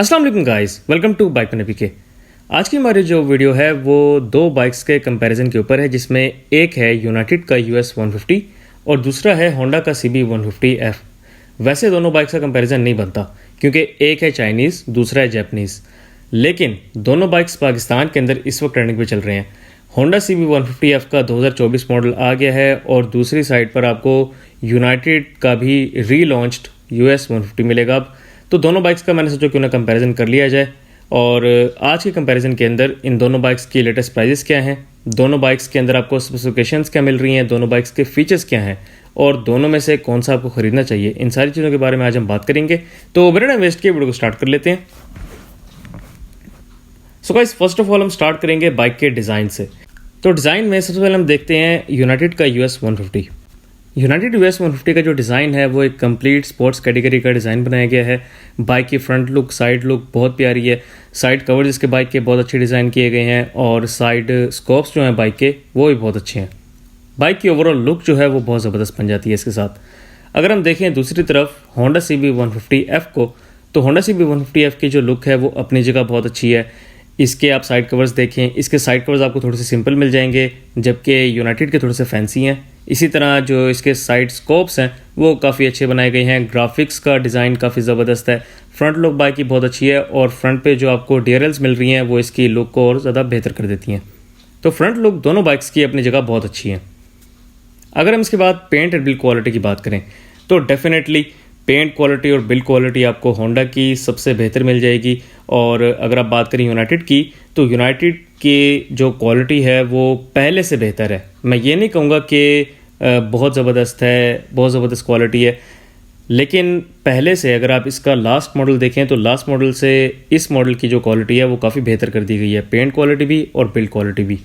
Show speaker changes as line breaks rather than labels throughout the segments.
अस्सलाम वालेकुम guys, welcome to bike पीके के। आज की हमारी जो वीडियो है वो दो बाइक्स के कंपैरिजन के ऊपर है, जिसमें एक है यूनाइटेड का US 150 और दूसरा है होंडा का CB 150F। वैसे दोनों बाइक्स का कंपैरिजन नहीं बनता क्योंकि एक है चाइनीज़, दूसरा है जापानीज़, लेकिन दोनों बाइक्स पाकिस्तान के अंदर इस वक्त ट्रेंडिंग पे चल रहे हैं। होंडा CB 150F का 2024 मॉडल आ गया है और दूसरी साइड पर आपको यूनाइटेड का भी रीलॉन्च्ड US 150 मिलेगा। अब तो दोनों बाइक्स का मैंने सोचा क्यों ना कंपैरिजन कर लिया जाए। और आज के कंपैरिजन के अंदर इन दोनों बाइक्स की लेटेस्ट प्राइजेस क्या हैं, दोनों बाइक्स के अंदर आपको स्पेसिफिकेशंस क्या मिल रही हैं, दोनों बाइक्स के फीचर्स क्या हैं और दोनों में से कौन सा आपको खरीदना चाहिए, इन सारी चीज़ों के बारे में आज हम बात करेंगे। तो बिना वेस्ट के वीडियो को स्टार्ट कर लेते हैं। So guys, first of all हम स्टार्ट करेंगे बाइक के डिज़ाइन से। तो डिज़ाइन में सबसे पहले हम देखते हैं यूनाइटेड का US 150। यूनाइटेड US 150 का जो डिज़ाइन है वो एक कंप्लीट स्पोर्ट्स कैटेगरी का डिज़ाइन बनाया गया है। बाइक की फ्रंट लुक, साइड लुक बहुत प्यारी है। साइड कवर्स इसके बाइक के बहुत अच्छे डिज़ाइन किए गए हैं और साइड स्कोप्स जो हैं बाइक के वो भी बहुत अच्छे हैं। बाइक की ओवरऑल लुक जो है वो बहुत ज़बरदस्त बन जाती है इसके साथ। अगर हम देखें दूसरी तरफ होंडा CB 150F को, तो होंडा CB 150F की जो लुक है वो अपनी जगह बहुत अच्छी है। इसके आप साइड कवर्स देखें, इसके साइड कवर्स आपको थोड़े से सिंपल मिल जाएंगे, जबकि यूनाइटेड के थोड़े से फैंसी हैं। इसी तरह जो इसके साइड स्कोप्स हैं वो काफ़ी अच्छे बनाए गए हैं। ग्राफिक्स का डिज़ाइन काफ़ी ज़बरदस्त है। फ्रंट लुक बाइक की बहुत अच्छी है और फ्रंट पे जो आपको DRLs मिल रही हैं वो इसकी लुक को और ज़्यादा बेहतर कर देती हैं। तो फ्रंट लुक दोनों बाइक्स की अपनी जगह बहुत अच्छी है। अगर हम इसके बाद पेंट एंड बिल्ड क्वालिटी की बात करें तो डेफिनेटली पेंट क्वालिटी और बिल्ड क्वालिटी आपको होंडा की सबसे बेहतर मिल जाएगी। और अगर आप बात करें यूनाइटेड की, तो यूनाइटेड की जो क्वालिटी है वो पहले से बेहतर है। मैं ये नहीं कहूँगा कि बहुत ज़बरदस्त है, बहुत ज़बरदस्त क्वालिटी है, लेकिन पहले से अगर आप इसका लास्ट मॉडल देखें तो लास्ट मॉडल से इस मॉडल की जो क्वालिटी है वो काफ़ी बेहतर कर दी गई है, पेंट क्वालिटी भी और बिल्ड क्वालिटी भी।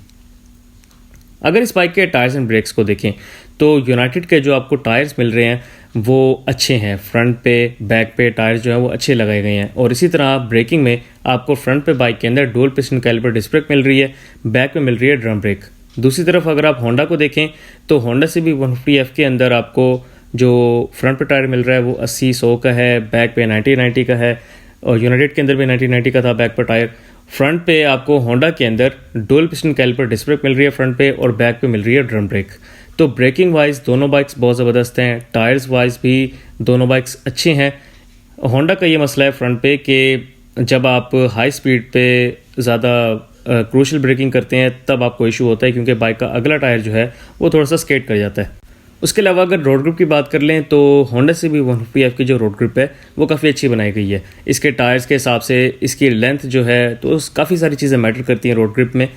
अगर इस बाइक के टायर्स एंड ब्रेक्स को देखें तो यूनाइटेड के जो आपको टायर्स मिल रहे हैं वो अच्छे हैं। फ्रंट पे, बैक पे टायर्स जो हैं वो अच्छे लगाए गए हैं। और इसी तरह ब्रेकिंग में आपको फ्रंट पे बाइक के अंदर dual piston caliper disc brake मिल रही है, बैक पे मिल रही है ड्रम ब्रेक। दूसरी तरफ अगर आप होंडा को देखें तो होंडा CB 150F के अंदर आपको जो फ्रंट पे टायर मिल रहा है वो 80-100 का है, बैक पे 90-90 का है और यूनाइटेड के अंदर भी 90-90 का था बैक पर टायर। फ्रंट पे आपको होंडा के अंदर dual piston caliper disc brake मिल रही है फ्रंट पे और बैक पे मिल रही है ड्रम ब्रेक। तो ब्रेकिंग वाइज दोनों बाइक्स बहुत ज़बरदस्त हैं, टायर्स वाइज भी दोनों बाइक्स अच्छे हैं। होंडा का ये मसला है फ्रंट पे कि जब आप हाई स्पीड पे ज़्यादा क्रूशल ब्रेकिंग करते हैं तब आपको इशू होता है, क्योंकि बाइक का अगला टायर जो है वो थोड़ा सा स्केट कर जाता है। उसके अलावा अगर रोड ग्रिप की बात कर लें तो होंडा CB 150F की जो रोड ग्रिप है वो काफ़ी अच्छी बनाई गई है। इसके टायर्स के हिसाब से इसकी लेंथ जो है तो काफ़ी सारी चीज़ें मैटर करती हैं रोड ग्रिप में।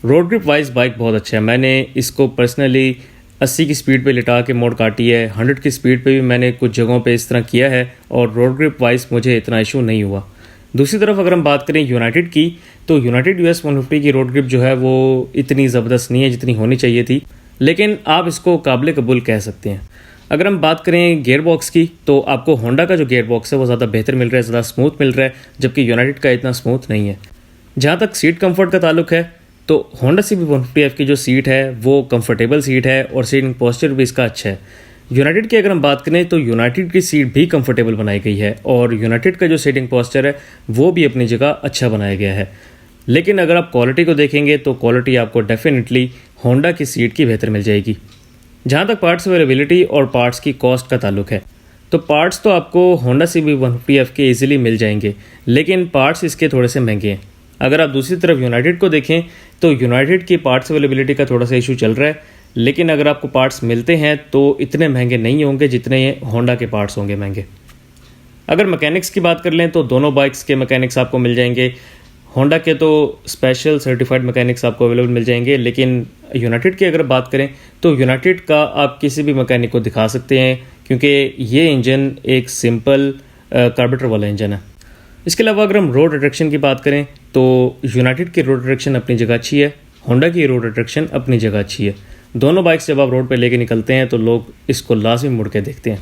रोड ग्रिप वाइज बाइक बहुत अच्छा है। मैंने इसको पर्सनली 80 की स्पीड पे लिटा के मोड़ काटी है, 100 की स्पीड पे भी मैंने कुछ जगहों पे इस तरह किया है और रोड ग्रिप वाइज मुझे इतना इशू नहीं हुआ। दूसरी तरफ अगर हम बात करें यूनाइटेड की, तो यूनाइटेड US 150 की रोड ग्रिप जो है वो इतनी ज़बरदस्त नहीं है जितनी होनी चाहिए थी, लेकिन आप इसको काबिल कबूल कह सकते हैं। अगर हम बात करें गियर बॉक्स की तो आपको होंडा का जो गियर बॉक्स है वो ज़्यादा बेहतर मिल रहा है, ज़्यादा स्मूथ मिल रहा है, जबकि यूनाइटेड का इतना स्मूथ नहीं है। जहाँ तक सीट कंफर्ट का ताल्लुक है तो होंडा CB 150F की जो सीट है वो कंफर्टेबल सीट है और सीटिंग पोस्चर भी इसका अच्छा है। यूनाइटेड की अगर हम बात करें तो यूनाइटेड की सीट भी कंफर्टेबल बनाई गई है और यूनाइटेड का जो सीटिंग पोस्चर है वो भी अपनी जगह अच्छा बनाया गया है। लेकिन अगर आप क्वालिटी को देखेंगे तो क्वालिटी आपको डेफिनेटली होंडा की सीट की बेहतर मिल जाएगी। जहाँ तक पार्ट्स अवेलेबिलिटी और पार्ट्स की कॉस्ट का ताल्लुक है तो पार्ट्स तो आपको होंडा CB 150F के ईजिली मिल जाएंगे, लेकिन पार्ट्स इसके थोड़े से महंगे हैं। अगर आप दूसरी तरफ यूनाइटेड को देखें तो यूनाइटेड की पार्ट्स अवेलेबिलिटी का थोड़ा सा इशू चल रहा है, लेकिन अगर आपको पार्ट्स मिलते हैं तो इतने महंगे नहीं होंगे जितने होंडा के पार्ट्स होंगे महंगे। अगर मैकेनिक्स की बात कर लें तो दोनों बाइक्स के मैकेनिक्स आपको मिल जाएंगे। होंडा के तो स्पेशल सर्टिफाइड मैकेनिक्स आपको अवेलेबल मिल जाएंगे, लेकिन यूनाइटेड की अगर बात करें तो यूनाइटेड का आप किसी भी मैकेनिक को दिखा सकते हैं, क्योंकि ये इंजन एक सिंपल कार्बोरेटर वाला इंजन है। इसके अलावा अगर हम रोड अट्रैक्शन की बात करें तो यूनाइटेड की रोड अट्रैक्शन अपनी जगह अच्छी है, होंडा की रोड अट्रैक्शन अपनी जगह अच्छी है। दोनों बाइक्स जब आप रोड पे लेके निकलते हैं तो लोग इसको लाजमी मुड़ के देखते हैं।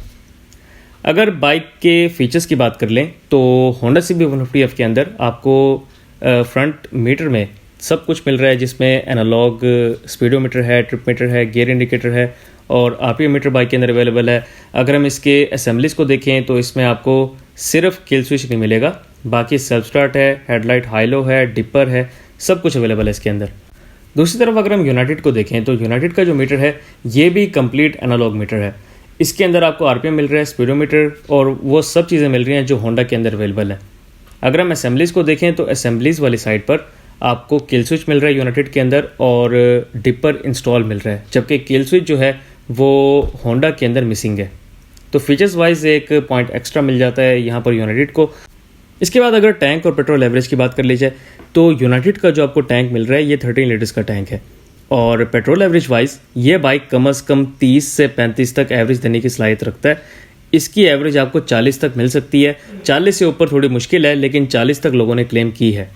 अगर बाइक के फीचर्स की बात कर लें तो होंडा CB 150F के अंदर आपको फ्रंट मीटर में सब कुछ मिल रहा है, जिसमें एनालॉग स्पीडोमीटर है, ट्रिप मीटर है, गियर इंडिकेटर है और RPM मीटर बाइक के अंदर अवेलेबल है। अगर हम इसके असेंबलीज को देखें तो इसमें आपको सिर्फ किल स्विच नहीं मिलेगा, बाकी सेल्फ स्टार्ट है, हेडलाइट हाई लो है, डिपर है, सब कुछ अवेलेबल है इसके अंदर। दूसरी तरफ अगर हम यूनाइटेड को देखें तो यूनाइटेड का जो मीटर है ये भी कंप्लीट एनालॉग मीटर है। इसके अंदर आपको आरपीएम मिल रहा है, स्पीडोमीटर और वो सब चीज़ें मिल रही हैं जो होंडा के अंदर अवेलेबल है। अगर हम असेंबलीज़ को देखें तो असेंबलीज़ वाली साइड पर आपको किल स्विच मिल रहा है यूनाइटेड के अंदर और डिपर इंस्टॉल मिल रहा है, जबकि किल स्विच जो है वो होंडा के अंदर मिसिंग है। तो फीचर्स वाइज एक पॉइंट एक्स्ट्रा मिल जाता है यहाँ पर यूनाइटेड को। इसके बाद अगर टैंक और पेट्रोल एवरेज की बात कर ली जाए तो यूनाइटेड का जो आपको टैंक मिल रहा है ये 13 लीटर्स का टैंक है और पेट्रोल एवरेज वाइज ये बाइक कम से कम 30 से 35 तक एवरेज देने की सलाहियत रखता है। इसकी एवरेज आपको 40 तक मिल सकती है, 40 से ऊपर थोड़ी मुश्किल है लेकिन 40 तक लोगों ने क्लेम की है।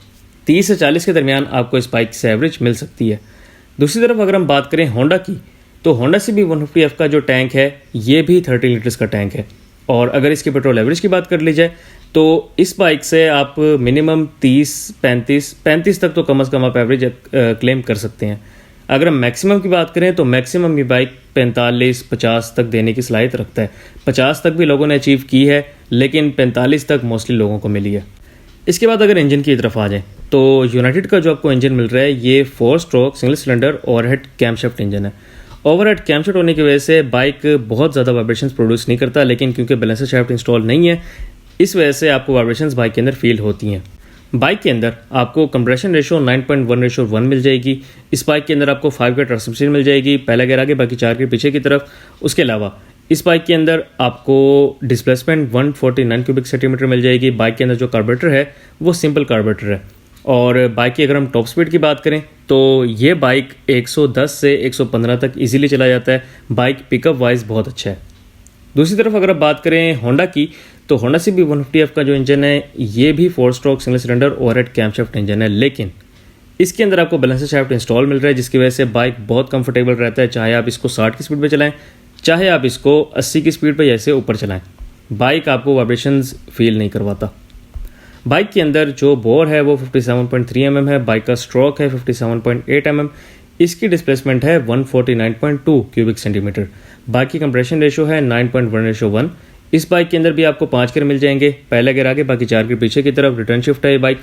30 से 40 के दरमियान आपको इस बाइक से एवरेज मिल सकती है। दूसरी तरफ अगर हम बात करें होंडा की तो होंडा CB 150F का जो टैंक है ये भी 30 लीटर्स का टैंक है और अगर इसकी पेट्रोल एवरेज की बात कर ली जाए तो इस बाइक से आप मिनिमम 30-35 तक तो कम से कम आप एवरेज क्लेम कर सकते हैं। अगर हम मैक्सिमम की बात करें तो मैक्सिमम ये बाइक 45-50 तक देने की सलाहियत रखता है। 50 तक भी लोगों ने अचीव की है लेकिन 45 तक मोस्टली लोगों को मिली है। इसके बाद अगर इंजन की तरफ आ जाएं तो यूनाइटेड का जो आपको इंजन मिल रहा है ये 4 stroke single cylinder overhead camshaft engine है। ओवरहेड कैमशाफ्ट होने की वजह से बाइक बहुत ज़्यादा वाइब्रेशंस प्रोड्यूस नहीं करता, लेकिन क्योंकि बैलेंसर शाफ्ट इंस्टॉल नहीं है इस वजह से आपको वाइब्रेशंस बाइक के अंदर फील होती हैं। बाइक के अंदर आपको कंप्रेशन रेशो 9.1:1 मिल जाएगी। इस बाइक के अंदर आपको 5 का ट्रांसमिशन मिल जाएगी, पहला गियर आगे बाकी 4 गियर पीछे की तरफ। उसके अलावा इस बाइक के अंदर आपको डिस्प्लेसमेंट 149 क्यूबिक सेंटीमीटर मिल जाएगी। बाइक के अंदर जो कार्बोरेटर है वो सिंपल कार्बोरेटर है और बाइक की अगर हम टॉप स्पीड की बात करें तो ये बाइक 110 से 115 तक इजीली चला जाता है। बाइक पिकअप वाइज बहुत अच्छा है। दूसरी तरफ अगर आप बात करें होंडा की तो होंडा CB 150F का जो इंजन है ये भी 4 stroke single cylinder overhead camshaft engine है, लेकिन इसके अंदर आपको बैलेंसर शाफ्ट इंस्टॉल मिल रहा है जिसकी वजह से बाइक बहुत कंफर्टेबल रहता है। चाहे आप इसको 60 की स्पीड पे चलाएं, चाहे आप इसको 80 की स्पीड पे जैसे ऊपर चलाएं, बाइक आपको वाइब्रेशंस फील नहीं करवाता। बाइक के अंदर जो बोर है वो 57.3 mm है, बाइक का स्ट्रोक है 57.8 mm, इसकी डिस्प्लेसमेंट है 149.2 क्यूबिक सेंटीमीटर, बाकी कंप्रेशन रेशो है 9.1:1। इस बाइक के अंदर भी आपको 5 गियर मिल जाएंगे, पहला गियर आगे बाकी 4 गियर पीछे की तरफ, रिटर्न शिफ्ट है ये बाइक।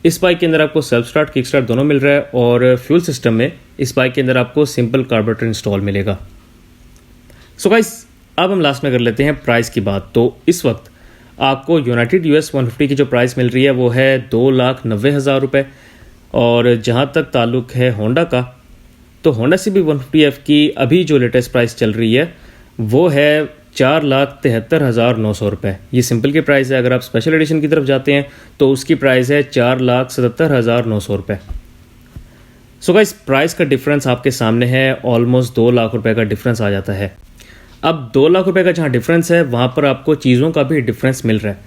इस बाइक के अंदर आपको सेल्फ स्टार्ट किक स्टार्ट दोनों मिल रहा है और फ्यूल सिस्टम में इस बाइक के अंदर आपको सिंपल कार्बोरेटर इंस्टॉल मिलेगा। सो गाइस अब हम लास्ट में कर लेते हैं प्राइस की बात। तो इस वक्त आपको यूनाइटेड US 150 की जो प्राइस मिल रही है वो है 2,90,000 रुपये और जहाँ तक ताल्लुक है होंडा का तो होंडा CB 150F की अभी जो लेटेस्ट प्राइस चल रही है वो है 4,73,900 रुपये। ये सिंपल की प्राइस है। अगर आप स्पेशल एडिशन की तरफ जाते हैं तो उसकी प्राइस है 4,77,900 रुपये। सो गाइस प्राइस का डिफरेंस आपके सामने है, ऑलमोस्ट 2 लाख रुपए का डिफरेंस आ जाता है। अब 2 लाख रुपए का जहाँ डिफरेंस है वहाँ पर आपको चीज़ों का भी डिफरेंस मिल रहा है।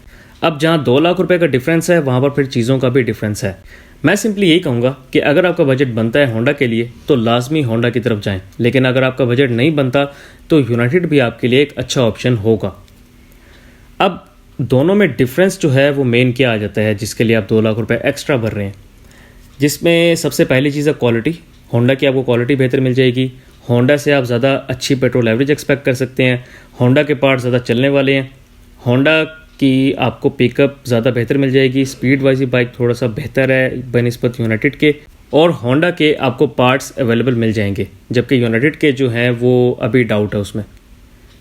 अब जहाँ 2 लाख रुपए का डिफरेंस है वहाँ पर फिर चीज़ों का भी डिफरेंस है। मैं सिंपली यही कहूँगा कि अगर आपका बजट बनता है होंडा के लिए तो लाजमी होंडा की तरफ जाएं, लेकिन अगर आपका बजट नहीं बनता तो यूनाइटेड भी आपके लिए एक अच्छा ऑप्शन होगा। अब दोनों में डिफरेंस जो है वो मेन क्या आ जाता है जिसके लिए आप 2 लाख रुपए एक्स्ट्रा भर रहे हैं, जिसमें सबसे पहली चीज़ है क्वालिटी। होंडा की आपको क्वालिटी बेहतर मिल जाएगी, होंडा से आप ज़्यादा अच्छी पेट्रोल एवरेज एक्सपेक्ट कर सकते हैं, होंडा के पार्ट ज़्यादा चलने वाले हैं, होंडा की आपको पिकअप ज़्यादा बेहतर मिल जाएगी, स्पीड वाइज ही बाइक थोड़ा सा बेहतर है बनिस्बत यूनाइटेड के, और होंडा के आपको पार्ट्स अवेलेबल मिल जाएंगे जबकि यूनाइटेड के जो हैं वो अभी डाउट है उसमें।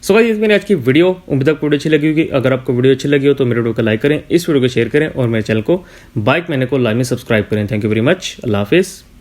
सो गाइस मेरी आज की वीडियो, उम्मीद आपको वीडियो अच्छी लगी होगी। अगर आपको वीडियो अच्छी लगी हो तो मेरे वीडियो को लाइक करें, इस वीडियो को शेयर करें और मेरे चैनल को बाइक मैने को लाइव में सब्सक्राइब करें। Thank you very much. अल्लाह हाफिज़।